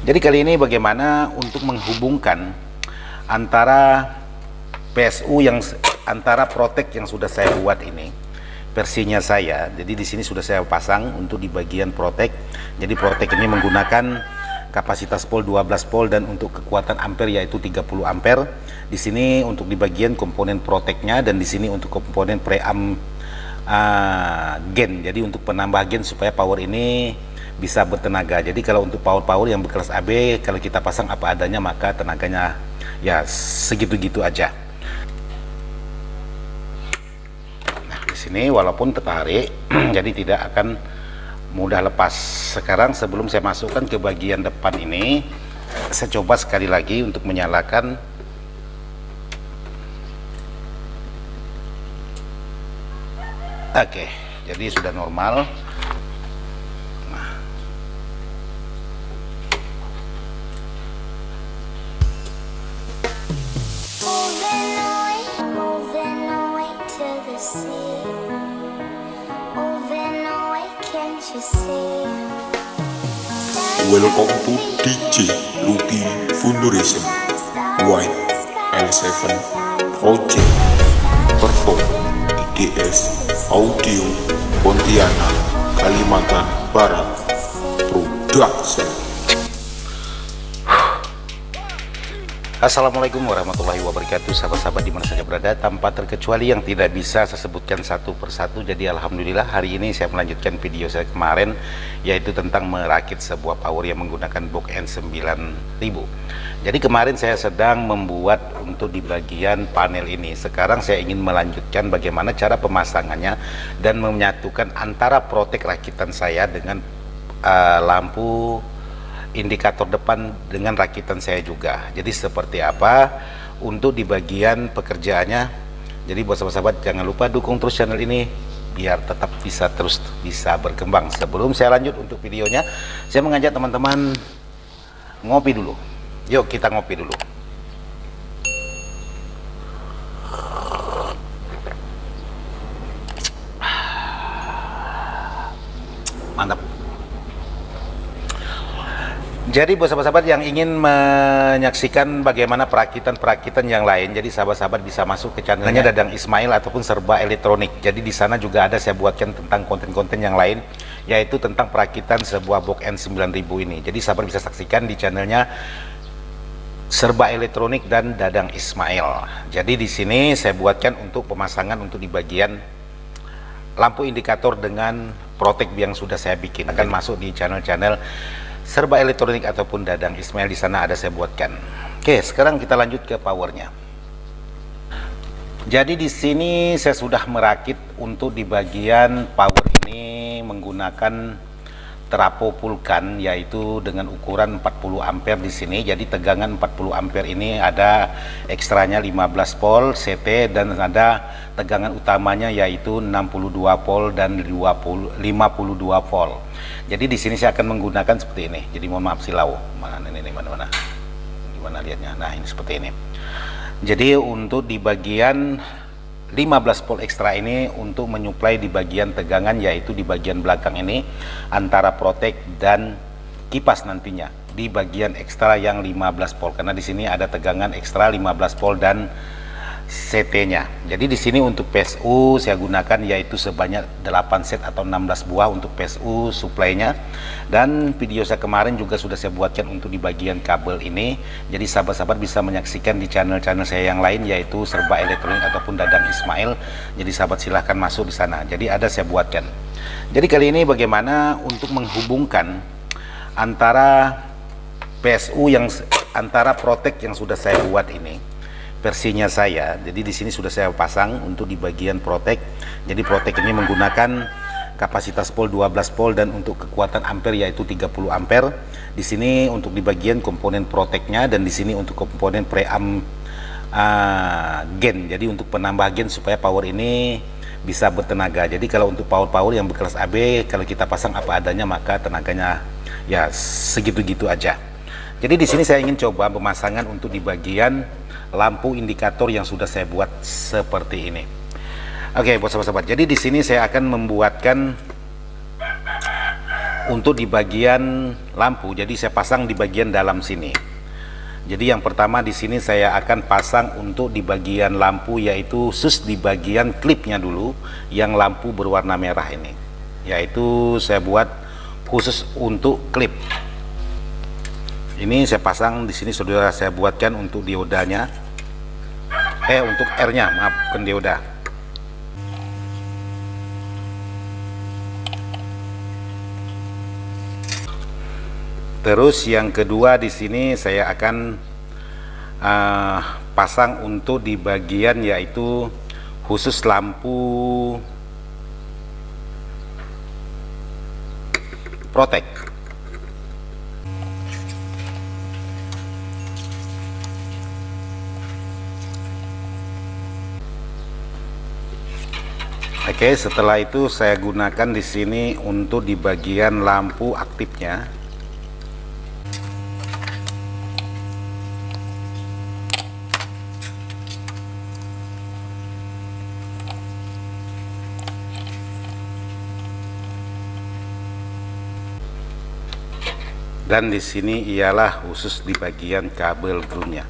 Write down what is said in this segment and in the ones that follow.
Jadi kali ini bagaimana untuk menghubungkan antara PSU antara protek yang sudah saya buat ini versinya saya. Jadi di sini sudah saya pasang untuk di bagian protek. Jadi protek ini menggunakan kapasitas pol 12 volt dan untuk kekuatan ampere yaitu 30 ampere. Di sini untuk di bagian komponen proteknya dan di sini untuk komponen preamp gen. Jadi untuk penambah gen supaya power ini bisa bertenaga. Jadi kalau untuk power yang berkelas AB kalau kita pasang apa adanya maka tenaganya ya segitu-gitu aja. Nah, di sini walaupun tertarik jadi tidak akan mudah lepas. Sekarang sebelum saya masukkan ke bagian depan ini, saya coba sekali lagi untuk menyalakan. Oke, jadi sudah normal. Welcome to DJ Lucky Fundurism White L7 Project Perform IDS Audio Pontianak Kalimantan Barat Production. Assalamualaikum warahmatullahi wabarakatuh, sahabat-sahabat dimana saja berada, tanpa terkecuali yang tidak bisa saya sebutkan satu persatu. Jadi alhamdulillah hari ini saya melanjutkan video saya kemarin, yaitu tentang merakit sebuah power yang menggunakan box N9000. Jadi kemarin saya sedang membuat untuk di bagian panel ini. Sekarang saya ingin melanjutkan bagaimana cara pemasangannya dan menyatukan antara protek rakitan saya dengan lampu indikator depan dengan rakitan saya juga. Jadi seperti apa untuk di bagian pekerjaannya. Jadi buat sahabat-sahabat jangan lupa dukung terus channel ini biar tetap bisa berkembang. Sebelum saya lanjut untuk videonya, saya mengajak teman-teman ngopi dulu. Yuk kita ngopi dulu. Mantap. Jadi buat sahabat-sahabat yang ingin menyaksikan bagaimana perakitan-perakitan yang lain, jadi sahabat-sahabat bisa masuk ke channelnya Dadang Ismail ataupun Serba Elektronik. Jadi di sana juga ada saya buatkan tentang konten-konten yang lain, yaitu tentang perakitan sebuah box N9000 ini. Jadi sahabat bisa saksikan di channelnya Serba Elektronik dan Dadang Ismail. Jadi di sini saya buatkan untuk pemasangan untuk di bagian lampu indikator dengan protek yang sudah saya bikin. Akan masuk di channel-channel Serba Elektronik ataupun Dadang Ismail, di sana ada saya buatkan. Oke, sekarang kita lanjut ke powernya. Jadi di sini saya sudah merakit untuk di bagian power ini menggunakan trafo Vulcan, yaitu dengan ukuran 40 ampere di sini. Jadi tegangan 40 ampere ini ada ekstranya 15 volt CT dan ada tegangan utamanya yaitu 62 volt dan 52 volt. Jadi di sini saya akan menggunakan seperti ini. Jadi mohon maaf silau. Mana ini mana-mana. Gimana lihatnya? Nah, ini seperti ini. Jadi untuk di bagian 15 volt ekstra ini untuk menyuplai di bagian tegangan, yaitu di bagian belakang ini antara protek dan kipas nantinya di bagian ekstra yang 15 volt, karena di sini ada tegangan ekstra 15 volt dan CT-nya. Jadi di sini untuk PSU saya gunakan yaitu sebanyak 8 set atau 16 buah untuk PSU supply-nya. Dan video saya kemarin juga sudah saya buatkan untuk di bagian kabel ini. Jadi sahabat-sahabat bisa menyaksikan di channel-channel saya yang lain yaitu Serba Elektronik ataupun Dadang Ismail. Jadi sahabat silahkan masuk di sana. Jadi ada saya buatkan. Jadi kali ini bagaimana untuk menghubungkan antara PSU antara protek yang sudah saya buat ini versinya saya. Jadi di sini sudah saya pasang untuk di bagian protek. Jadi protek ini menggunakan kapasitas pol 12 volt dan untuk kekuatan ampere yaitu 30 ampere. Di sini untuk di bagian komponen proteknya dan di sini untuk komponen preamp gen. Jadi untuk penambah gen supaya power ini bisa bertenaga. Jadi kalau untuk power yang berkelas AB kalau kita pasang apa adanya maka tenaganya ya segitu-gitu aja. Jadi di sini saya ingin coba pemasangan untuk di bagian lampu indikator yang sudah saya buat seperti ini. Oke, buat sahabat-sahabat. Jadi di sini saya akan membuatkan untuk di bagian lampu, jadi saya pasang di bagian dalam sini. Jadi yang pertama di sini saya akan pasang untuk di bagian lampu, yaitu khusus di bagian klipnya dulu, yang lampu berwarna merah ini, yaitu saya buat khusus untuk klip. Ini saya pasang di sini, sudah saya buatkan untuk diodanya, untuk R-nya, maaf, bukan dioda. Terus yang kedua di sini saya akan pasang untuk di bagian, yaitu khusus lampu protek. Oke, setelah itu saya gunakan di sini untuk di bagian lampu aktifnya. Dan di sini ialah khusus di bagian kabel groundnya.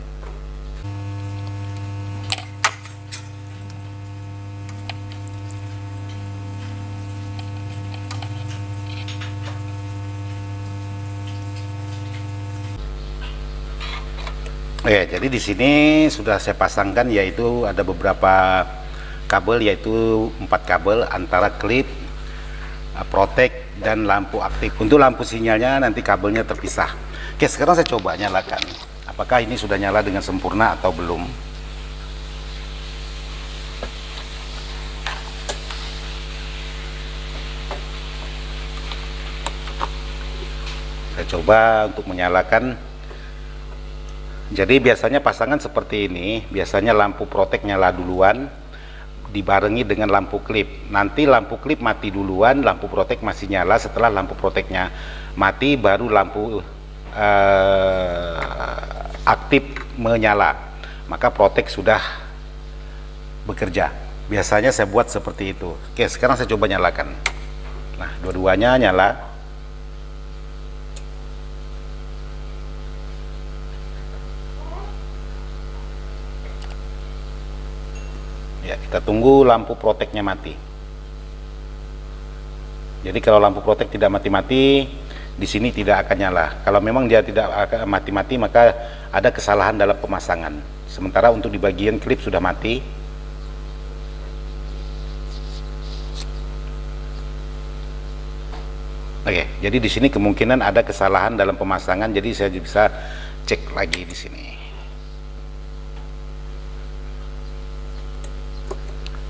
Jadi di sini sudah saya pasangkan, yaitu ada beberapa kabel, yaitu 4 kabel antara klip, protek, dan lampu aktif. Untuk lampu sinyalnya nanti kabelnya terpisah. Oke, sekarang saya coba nyalakan. Apakah ini sudah nyala dengan sempurna atau belum? Saya coba untuk menyalakan. Jadi biasanya pasangan seperti ini, biasanya lampu protek nyala duluan, dibarengi dengan lampu klip. Nanti lampu klip mati duluan, lampu protek masih nyala. Setelah lampu proteknya mati, baru lampu aktif menyala, maka protek sudah bekerja. Biasanya saya buat seperti itu. Oke, sekarang saya coba nyalakan. Nah, dua-duanya nyala. Ya, kita tunggu lampu proteknya mati. Jadi kalau lampu protek tidak mati-mati, di sini tidak akan nyala. Kalau memang dia tidak akan mati-mati, maka ada kesalahan dalam pemasangan. Sementara untuk di bagian klip sudah mati. Oke, jadi di sini kemungkinan ada kesalahan dalam pemasangan, jadi saya bisa cek lagi di sini.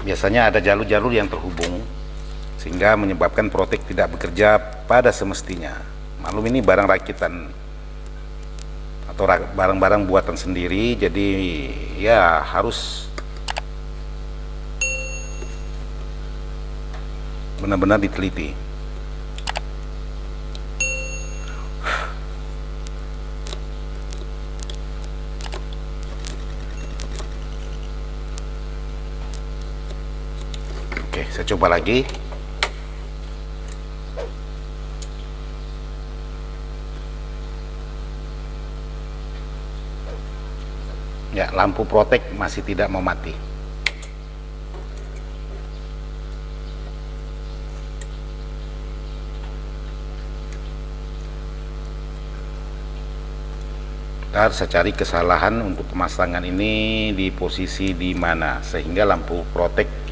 Biasanya ada jalur-jalur yang terhubung sehingga menyebabkan protek tidak bekerja pada semestinya. Maklum ini barang rakitan atau barang-barang buatan sendiri, jadi ya harus benar-benar diteliti. Oke, saya coba lagi. Ya, lampu protek masih tidak mau mati. Ntar saya cari kesalahan untuk pemasangan ini di posisi di mana, sehingga lampu protek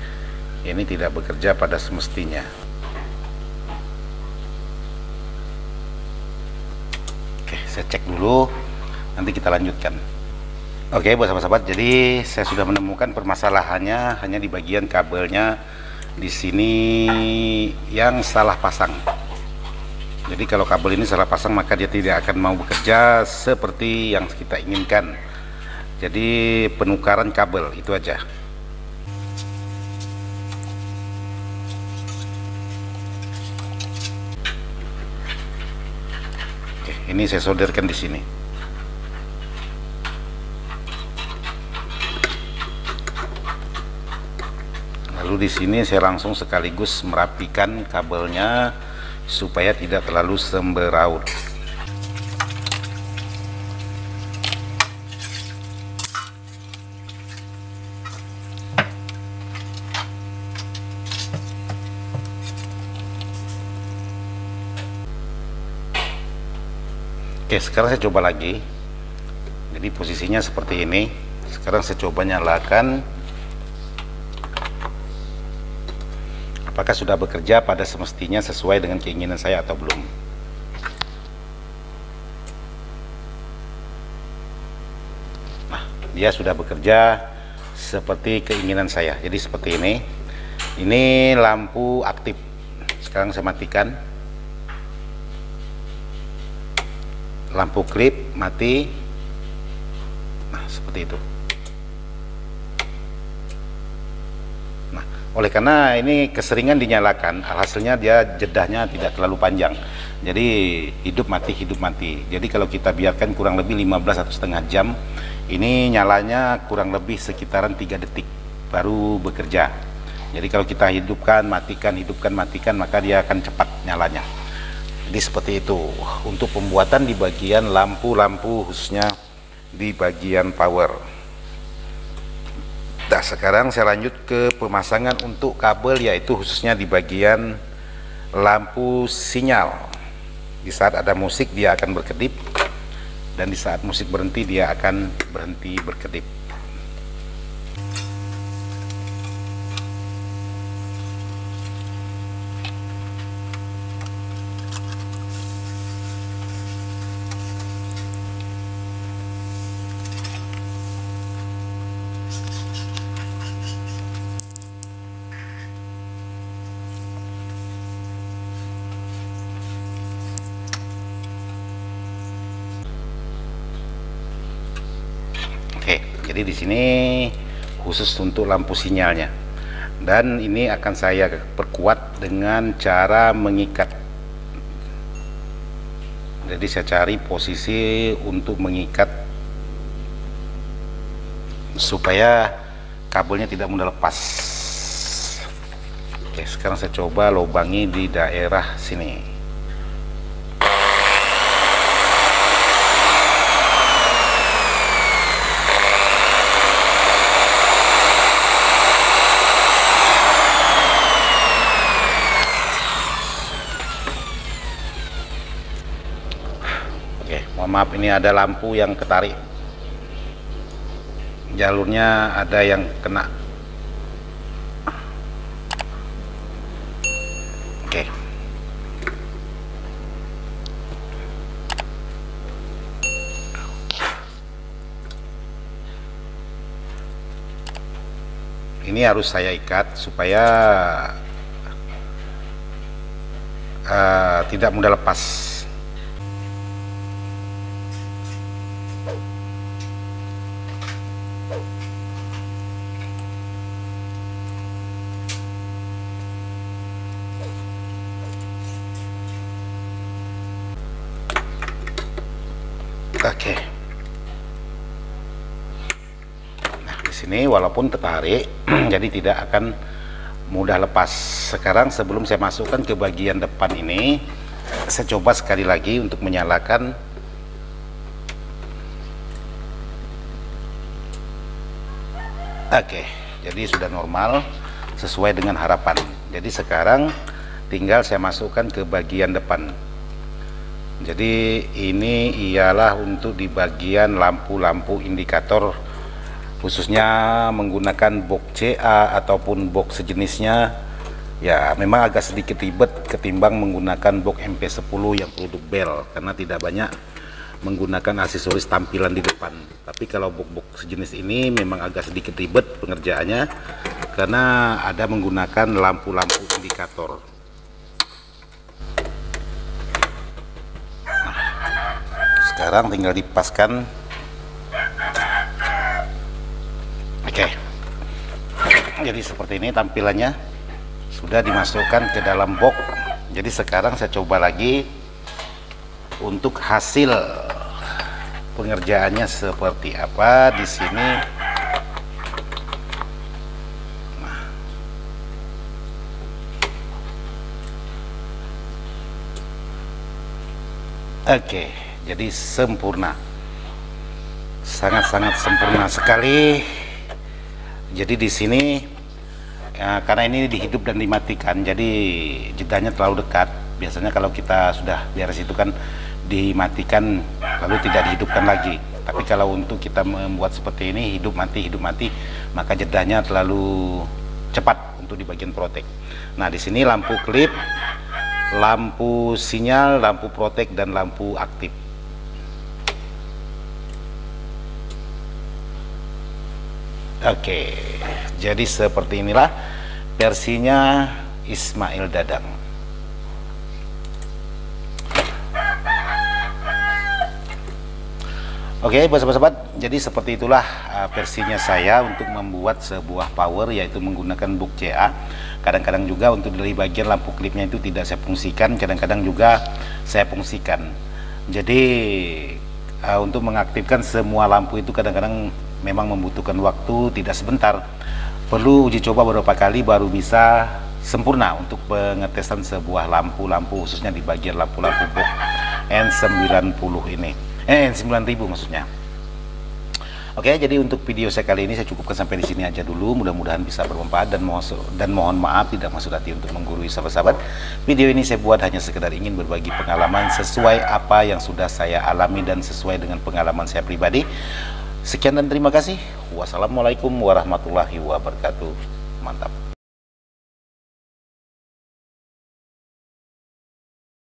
ini tidak bekerja pada semestinya. Oke, saya cek dulu, nanti kita lanjutkan. Oke, buat sahabat-sahabat, jadi saya sudah menemukan permasalahannya hanya di bagian kabelnya di sini yang salah pasang. Jadi kalau kabel ini salah pasang, maka dia tidak akan mau bekerja seperti yang kita inginkan. Jadi penukaran kabel itu aja. Ini saya solderkan di sini. Lalu di sini saya langsung sekaligus merapikan kabelnya supaya tidak terlalu semberaut. Oke, sekarang saya coba lagi. Jadi posisinya seperti ini. Sekarang saya coba nyalakan. Apakah sudah bekerja pada semestinya sesuai dengan keinginan saya atau belum? Nah, dia sudah bekerja seperti keinginan saya. Jadi seperti ini. Ini lampu aktif. Sekarang saya matikan. Lampu klip mati. Nah, seperti itu. Nah, oleh karena ini keseringan dinyalakan, alhasilnya dia jedahnya tidak terlalu panjang. Jadi hidup mati. Jadi kalau kita biarkan kurang lebih 15 atau setengah jam, ini nyalanya kurang lebih sekitaran 3 detik baru bekerja. Jadi kalau kita hidupkan, matikan, maka dia akan cepat nyalanya. Jadi seperti itu untuk pembuatan di bagian lampu-lampu, khususnya di bagian power. Nah, sekarang saya lanjut ke pemasangan untuk kabel, yaitu khususnya di bagian lampu sinyal. Di saat ada musik dia akan berkedip, dan di saat musik berhenti dia akan berhenti berkedip. Oke, jadi di sini khusus untuk lampu sinyalnya, dan ini akan saya perkuat dengan cara mengikat. Jadi saya cari posisi untuk mengikat supaya kabelnya tidak mudah lepas. Oke, sekarang saya coba lubangi di daerah sini. Maaf, ini ada lampu yang ketarik, jalurnya ada yang kena. Oke. Ini harus saya ikat supaya tidak mudah lepas. Oke. Nah, di sini walaupun tertarik, jadi tidak akan mudah lepas. Sekarang sebelum saya masukkan ke bagian depan ini, saya coba sekali lagi untuk menyalakan. Oke, jadi sudah normal sesuai dengan harapan. Jadi sekarang tinggal saya masukkan ke bagian depan. Jadi ini ialah untuk di bagian lampu-lampu indikator, khususnya menggunakan box CA ataupun box sejenisnya. Ya, memang agak sedikit ribet ketimbang menggunakan box MP10 yang produk Bell, karena tidak banyak menggunakan aksesoris tampilan di depan. Tapi kalau box sejenis ini memang agak sedikit ribet pengerjaannya, karena ada menggunakan lampu-lampu indikator. Sekarang tinggal dipaskan. Oke. Jadi seperti ini tampilannya, sudah dimasukkan ke dalam box. Jadi sekarang saya coba lagi untuk hasil pengerjaannya seperti apa di sini. Oke, jadi sempurna, sangat-sangat sempurna sekali. Jadi di sini karena ini dihidup dan dimatikan, jadi jedanya terlalu dekat. Biasanya kalau kita sudah beres itu kan dimatikan lalu tidak dihidupkan lagi. Tapi kalau untuk kita membuat seperti ini hidup mati, maka jedanya terlalu cepat untuk di bagian protek. Nah, di sini lampu klip, lampu sinyal, lampu protek, dan lampu aktif. Oke, jadi seperti inilah versinya Ismail Dadang. Oke, sahabat-sahabat, jadi seperti itulah versinya saya untuk membuat sebuah power, yaitu menggunakan book CA. Kadang-kadang juga untuk dari bagian lampu klipnya itu tidak saya fungsikan, kadang-kadang juga saya fungsikan. Jadi untuk mengaktifkan semua lampu itu kadang-kadang memang membutuhkan waktu tidak sebentar. Perlu uji coba beberapa kali baru bisa sempurna untuk pengetesan sebuah lampu-lampu, khususnya di bagian lampu-lampu box N90 ini. N9000 maksudnya. Oke, jadi untuk video saya kali ini saya cukupkan sampai di sini aja dulu. Mudah-mudahan bisa bermanfaat dan mohon maaf tidak maksud hati untuk menggurui sahabat-sahabat. Video ini saya buat hanya sekedar ingin berbagi pengalaman sesuai apa yang sudah saya alami dan sesuai dengan pengalaman saya pribadi. Sekian dan terima kasih. Wassalamualaikum warahmatullahi wabarakatuh. Mantap.